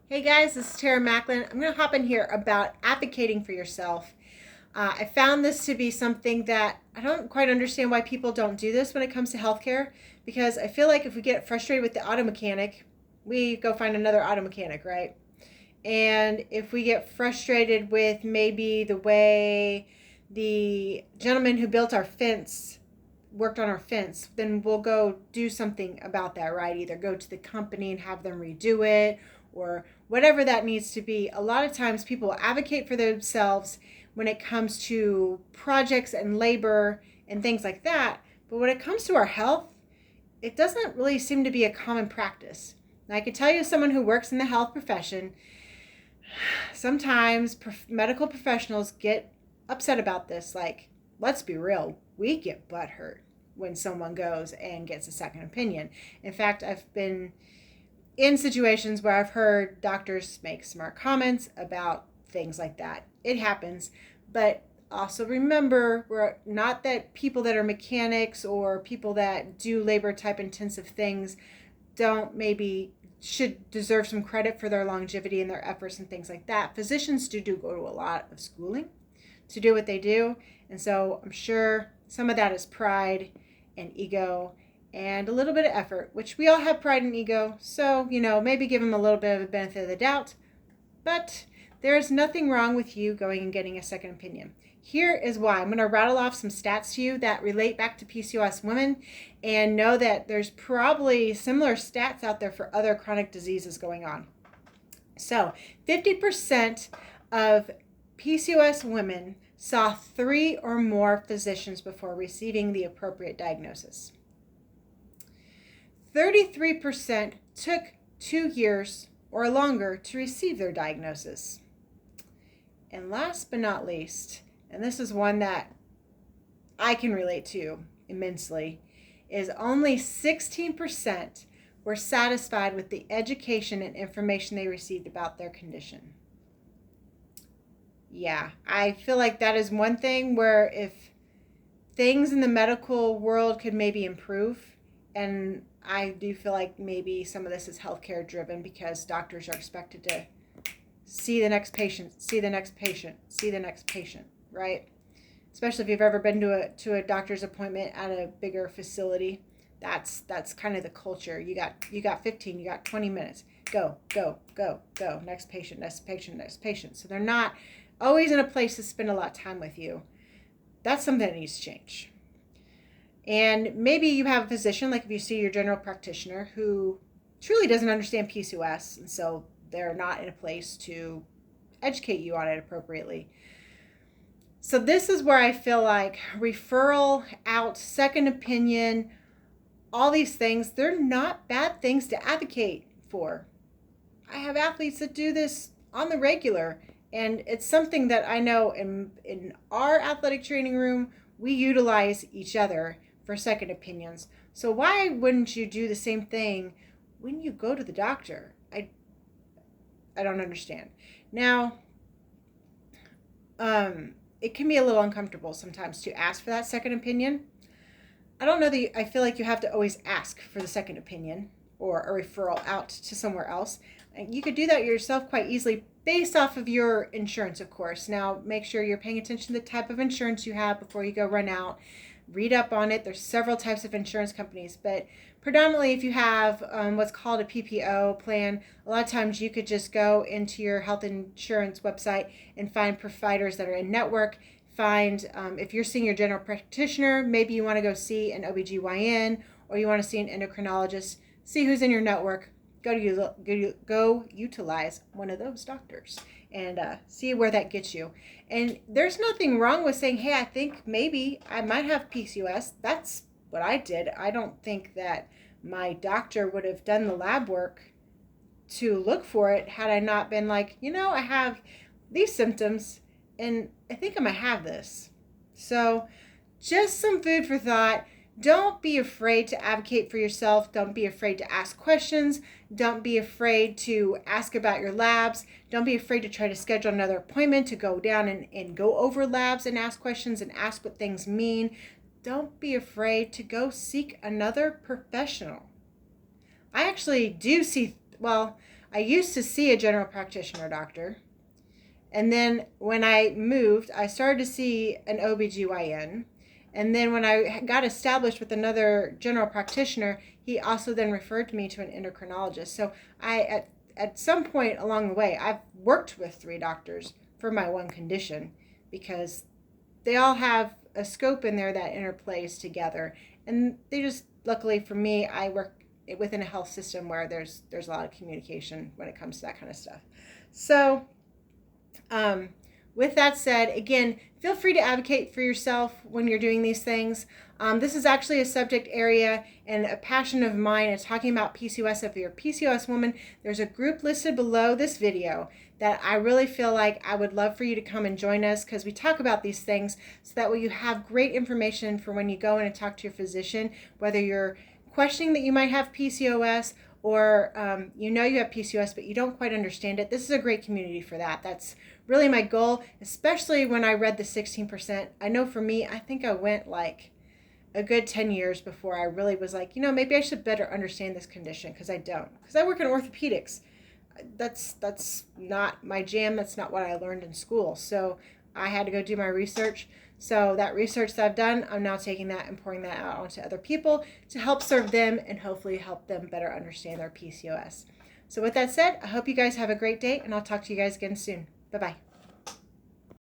Hey guys, this is Tara Macklin. I'm going to hop in here about advocating for yourself. I found this to be something that I don't quite understand why people don't do this when it comes to healthcare, because I feel like if we get frustrated with the auto mechanic, we go find another auto mechanic, right? And if we get frustrated with maybe the way the gentleman who built our fence worked on our fence, then we'll go do something about that, right? Either go to the company and have them redo it or whatever that needs to be. A lot of times people advocate for themselves when it comes to projects and labor and things like that. But when it comes to our health, it doesn't really seem to be a common practice. Now, I can tell you, as someone who works in the health profession, sometimes medical professionals get upset about this. Like, let's be real, we get butthurt when someone goes and gets a second opinion. In fact, I've been in situations where I've heard doctors make smart comments about things like that. It happens, but also remember, we're not that people that are mechanics or people that do labor type intensive things don't maybe should deserve some credit for their longevity and their efforts and things like that. Physicians do go to a lot of schooling to do what they do, and so I'm sure some of that is pride and ego and a little bit of effort, which we all have pride and ego, so maybe give them a little bit of a benefit of the doubt. But there's nothing wrong with you going and getting a second opinion. Here is why. I'm going to rattle off some stats to you that relate back to PCOS women, and know that there's probably similar stats out there for other chronic diseases going on. So 50% of PCOS women saw 3 or more physicians before receiving the appropriate diagnosis. 33% took 2 years or longer to receive their diagnosis. And last but not least, and this is one that I can relate to immensely, is only 16% were satisfied with the education and information they received about their condition. Yeah, I feel like that is one thing where if things in the medical world could maybe improve, and I do feel like maybe some of this is healthcare driven because doctors are expected to see the next patient, see the next patient, see the next patient, right? Especially if you've ever been to a doctor's appointment at a bigger facility. That's kind of the culture. You got 15, you got 20 minutes. Go, go, go, go. Next patient, next patient, next patient. So they're not always in a place to spend a lot of time with you. That's something that needs to change. And maybe you have a physician, like if you see your general practitioner, who truly doesn't understand PCOS, and so they're not in a place to educate you on it appropriately. So this is where I feel like referral out, second opinion, all these things, they're not bad things to advocate for. I have athletes that do this on the regular, and it's something that I know in our athletic training room, we utilize each other for second opinions. So why wouldn't you do the same thing when you go to the doctor? I don't understand. Now, it can be a little uncomfortable sometimes to ask for that second opinion. I don't know that I feel like you have to always ask for the second opinion or a referral out to somewhere else. And you could do that yourself quite easily based off of your insurance, of course. Now, make sure you're paying attention to the type of insurance you have before you go run out. Read up on it. There's several types of insurance companies, but predominantly if you have what's called a PPO plan, a lot of times you could just go into your health insurance website and find providers that are in network. Find, if you're seeing your general practitioner, maybe you want to go see an OBGYN or you want to see an endocrinologist, see who's in your network, go utilize one of those doctors and see where that gets you. And there's nothing wrong with saying, hey, I think maybe I might have PCOS. That's what I did. I don't think that my doctor would have done the lab work to look for it had I not been like, I have these symptoms and I think I might have this. So just some food for thought. Don't be afraid to advocate for yourself. Don't be afraid to ask questions. Don't be afraid to ask about your labs. Don't be afraid to try to schedule another appointment to go down and go over labs and ask questions and ask what things mean. Don't be afraid to go seek another professional. I actually do see, I used to see a general practitioner doctor. And then when I moved, I started to see an OBGYN. And then when I got established with another general practitioner, he also then referred me to an endocrinologist. So at some point along the way, I've worked with 3 doctors for my one condition because they all have a scope in there that interplays together. And they just, luckily for me, I work within a health system where there's a lot of communication when it comes to that kind of stuff. So with that said, again, feel free to advocate for yourself when you're doing these things. This is actually a subject area and a passion of mine. It's talking about PCOS. If you're a PCOS woman, there's a group listed below this video that I really feel like I would love for you to come and join us, because we talk about these things so that way you have great information for when you go in and talk to your physician, whether you're questioning that you might have PCOS or you know you have PCOS but you don't quite understand it. This is a great community for that. That's really my goal, especially when I read the 16%. I know for me, I think I went like a good 10 years before I really was like, maybe I should better understand this condition, because I don't. Because I work in orthopedics. That's not my jam. That's not what I learned in school. So I had to go do my research. So that research that I've done, I'm now taking that and pouring that out onto other people to help serve them and hopefully help them better understand their PCOS. So with that said, I hope you guys have a great day, and I'll talk to you guys again soon. Bye-bye.